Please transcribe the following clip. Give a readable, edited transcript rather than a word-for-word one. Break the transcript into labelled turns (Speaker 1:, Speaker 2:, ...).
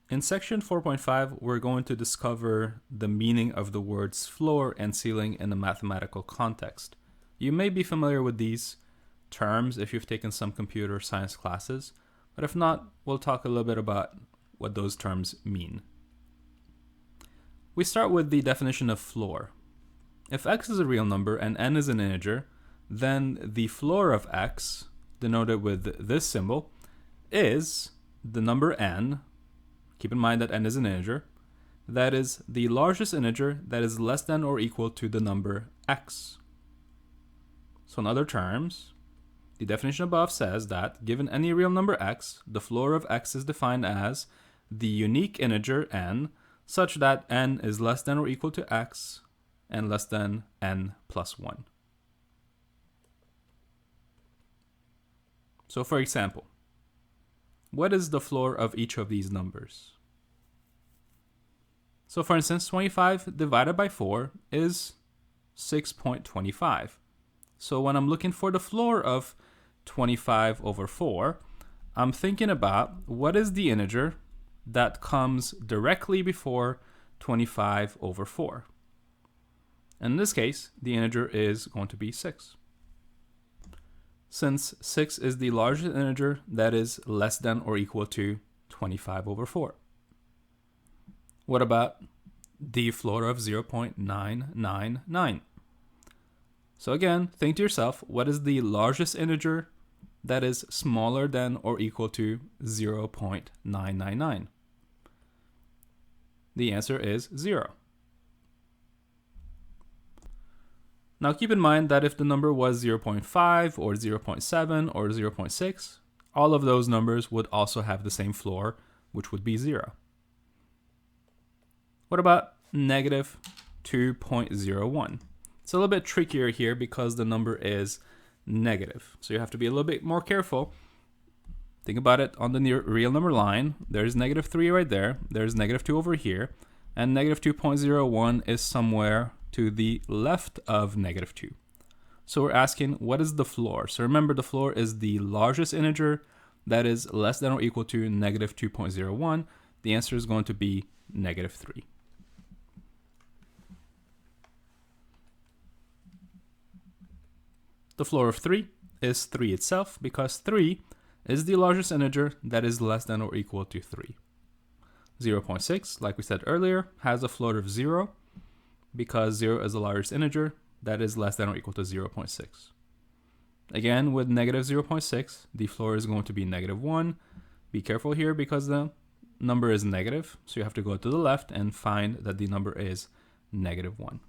Speaker 1: In section 4.5, we're going to discover the meaning of the words floor and ceiling in a mathematical context. You may be familiar with these terms if you've taken some computer science classes, but if not, we'll talk a little bit about what those terms mean. We start with the definition of floor. If x is a real number and n is an integer, then the floor of x, denoted with this symbol, is the number n. Keep in mind that n is an integer. That is the largest integer that is less than or equal to the number x. So in other terms, the definition above says that given any real number x, the floor of x is defined as the unique integer n such that n is less than or equal to x and less than n plus 1. So for example, what is the floor of each of these numbers? So for instance, 25 divided by 4 is 6.25. So when I'm looking for the floor of 25 over 4, I'm thinking about what is the integer that comes directly before 25 over 4. In this case, the integer is going to be 6. Since 6 is the largest integer that is less than or equal to 25 over 4. What about the floor of 0.999? So again, think to yourself, what is the largest integer that is smaller than or equal to 0.999? The answer is 0. Now keep in mind that if the number was 0.5 or 0.7 or 0.6, all of those numbers would also have the same floor, which would be 0. What about negative 2.01? It's a little bit trickier here because the number is negative. So you have to be a little bit more careful. Think about it on the real number line. There's negative 3 right there. There's negative 2 over here. And negative 2.01 is somewhere to the left of negative 2. So we're asking, what is the floor? So remember, the floor is the largest integer that is less than or equal to negative 2.01. The answer is going to be negative 3. The floor of 3 is 3 itself because 3 is the largest integer that is less than or equal to 3. 0.6, like we said earlier, has a floor of 0 because 0 is the largest integer that is less than or equal to 0.6. Again, with negative 0.6, the floor is going to be negative 1. Be careful here because the number is negative, so you have to go to the left and find that the number is negative 1.